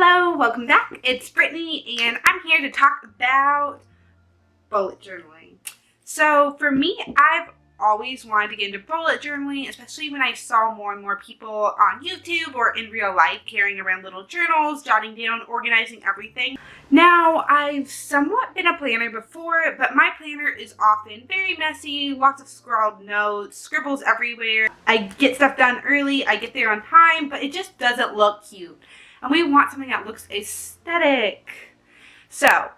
Hello, welcome back. It's Brittany and I'm here to talk about bullet journaling. So for me, I've always wanted to get into bullet journaling, especially when I saw more and more people on YouTube or in real life carrying around little journals, jotting down, organizing everything. Now, I've somewhat been a planner before, but my planner is often very messy, lots of scrawled notes, scribbles everywhere. I get stuff done early, I get there on time, but it just doesn't look cute. And we want something that looks aesthetic. So,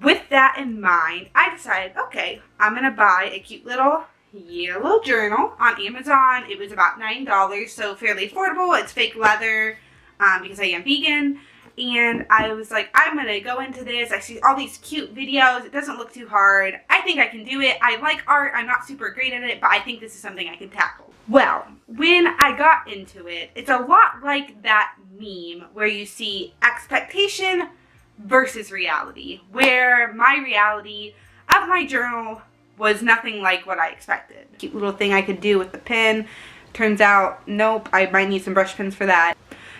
with that in mind, I decided, okay, I'm going to buy a cute little yellow journal on Amazon. It was about $9, so fairly affordable. It's fake leather because I am vegan. And I was like, I'm going to go into this. I see all these cute videos. It doesn't look too hard. I think I can do it. I like art. I'm not super great at it, but I think this is something I can tackle. Well, when I got into it, it's a lot like that meme where you see expectation versus reality, where my reality of my journal was nothing like what I expected. Cute little thing I could do with the pen. Turns out, nope, I might need some brush pens for that.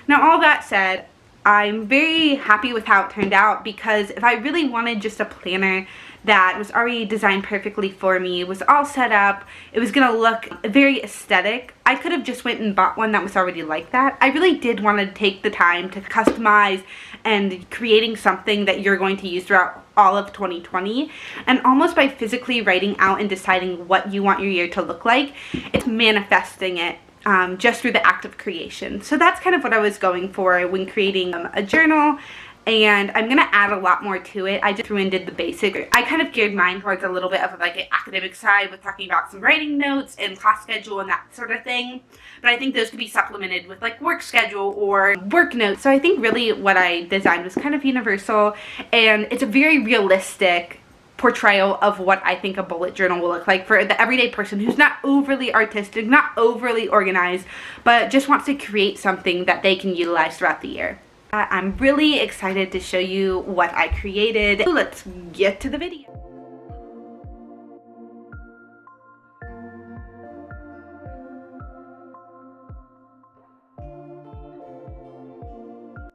Now, all that said, I'm very happy with how it turned out, because if I really wanted just a planner that was already designed perfectly for me, was all set up, it was gonna look very aesthetic, I could have just went and bought one that was already like that. I really did want to take the time to customize and creating something that you're going to use throughout all of 2020, and almost by physically writing out and deciding what you want your year to look like, it's manifesting it just through the act of creation. So that's kind of what I was going for when creating a journal, and I'm gonna add a lot more to it. I just threw and did the basic. I kind of geared mine towards a little bit of like an academic side with talking about some writing notes and class schedule and that sort of thing, but I think those could be supplemented with like work schedule or work notes. So I think really what I designed was kind of universal, and it's a very realistic portrayal of what I think a bullet journal will look like for the everyday person who's not overly artistic, not overly organized, but just wants to create something that they can utilize throughout the year. I'm really excited to show you what I created. So let's get to the video.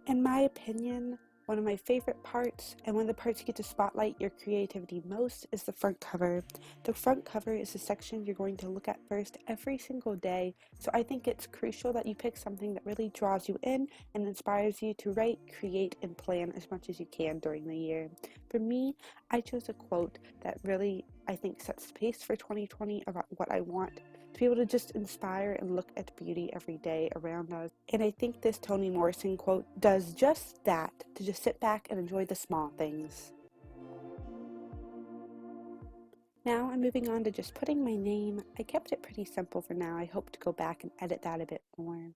In my opinion, one of my favorite parts, and one of the parts you get to spotlight your creativity most, is the front cover. The front cover is the section you're going to look at first every single day, so I think it's crucial that you pick something that really draws you in and inspires you to write, create, and plan as much as you can during the year. For me, I chose a quote that really, I think, sets the pace for 2020 about what I want to be able to just inspire and look at beauty every day around us. And I think this Toni Morrison quote does just that, to just sit back and enjoy the small things. Now I'm moving on to just putting my name. I kept it pretty simple for now. I hope to go back and edit that a bit more.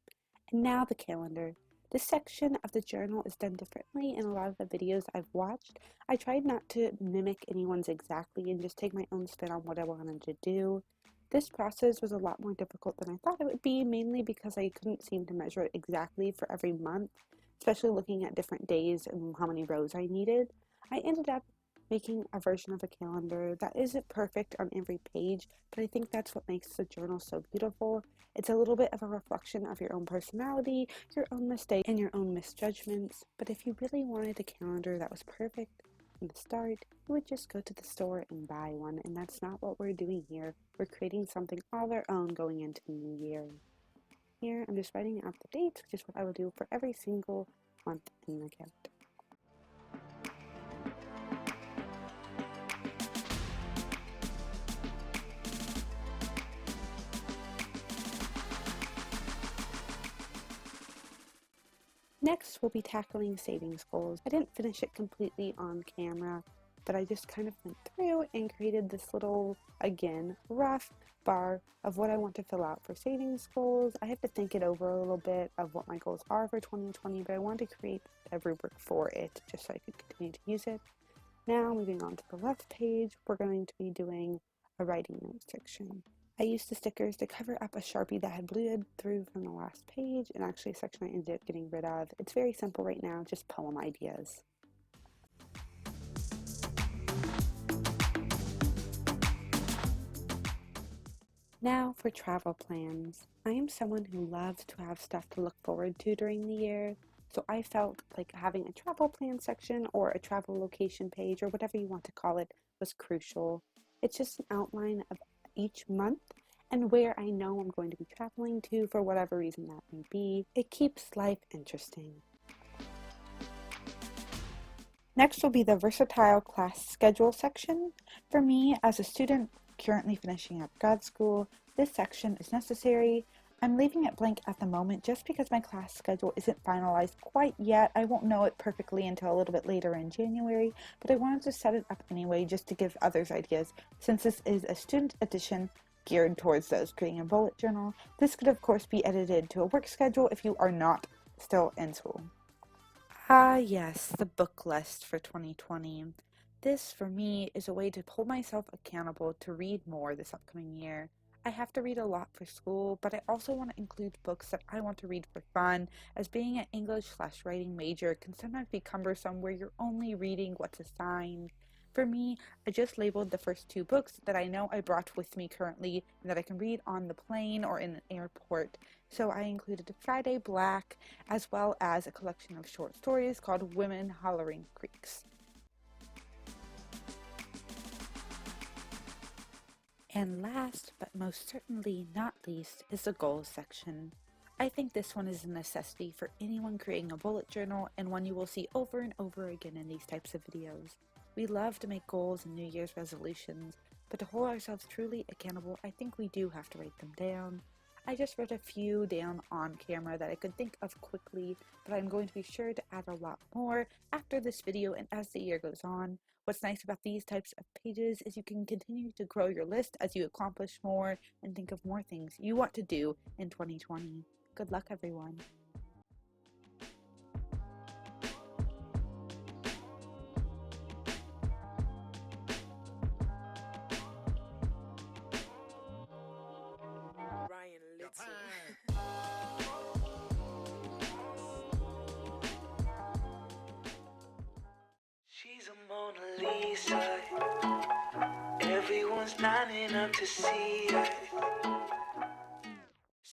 And now the calendar. This section of the journal is done differently in a lot of the videos I've watched. I tried not to mimic anyone's exactly and just take my own spin on what I wanted to do. This process was a lot more difficult than I thought it would be, mainly because I couldn't seem to measure it exactly for every month, especially looking at different days and how many rows I needed. I ended up making a version of a calendar that isn't perfect on every page, but I think that's what makes the journal so beautiful. It's a little bit of a reflection of your own personality, your own mistakes, and your own misjudgments. But if you really wanted a calendar that was perfect from the start, you would just go to the store and buy one, and that's not what we're doing here. We're creating something all our own going into the new year. Here, I'm just writing out the dates, which is what I will do for every single month in the calendar. Next, we'll be tackling savings goals. I didn't finish it completely on camera, but I just kind of went through and created this little, again, rough bar of what I want to fill out for savings goals. I have to think it over a little bit of what my goals are for 2020, but I want to create a rubric for it just so I could continue to use it. Now, moving on to the left page, we're going to be doing a writing note section. I used the stickers to cover up a Sharpie that had bleeded through from the last page, and actually a section I ended up getting rid of. It's very simple right now, just poem ideas. Now for travel plans. I am someone who loves to have stuff to look forward to during the year. So I felt like having a travel plan section or a travel location page or whatever you want to call it was crucial. It's just an outline of each month and where I know I'm going to be traveling to for whatever reason that may be. It keeps life interesting. Next will be the versatile class schedule section. For me, as a student currently finishing up grad school, this section is necessary. I'm leaving it blank at the moment just because my class schedule isn't finalized quite yet. I won't know it perfectly until a little bit later in January, but I wanted to set it up anyway just to give others ideas. Since this is a student edition geared towards those creating a bullet journal, this could of course be edited to a work schedule if you are not still in school. Ah, yes, the book list for 2020. This, for me, is a way to hold myself accountable to read more this upcoming year. I have to read a lot for school, but I also want to include books that I want to read for fun, as being an English/writing major can sometimes be cumbersome where you're only reading what's assigned. For me, I just labeled the first two books that I know I brought with me currently and that I can read on the plane or in an airport. So I included Friday Black as well as a collection of short stories called Women Hollering Creeks. And last, but most certainly not least, is the goals section. I think this one is a necessity for anyone creating a bullet journal and one you will see over and over again in these types of videos. We love to make goals and New Year's resolutions, but to hold ourselves truly accountable, I think we do have to write them down. I just wrote a few down on camera that I could think of quickly, but I'm going to be sure to add a lot more after this video and as the year goes on. What's nice about these types of pages is you can continue to grow your list as you accomplish more and think of more things you want to do in 2020. Good luck, everyone. Ryan Little. She's a Mona Lisa. Everyone's lining up to see her.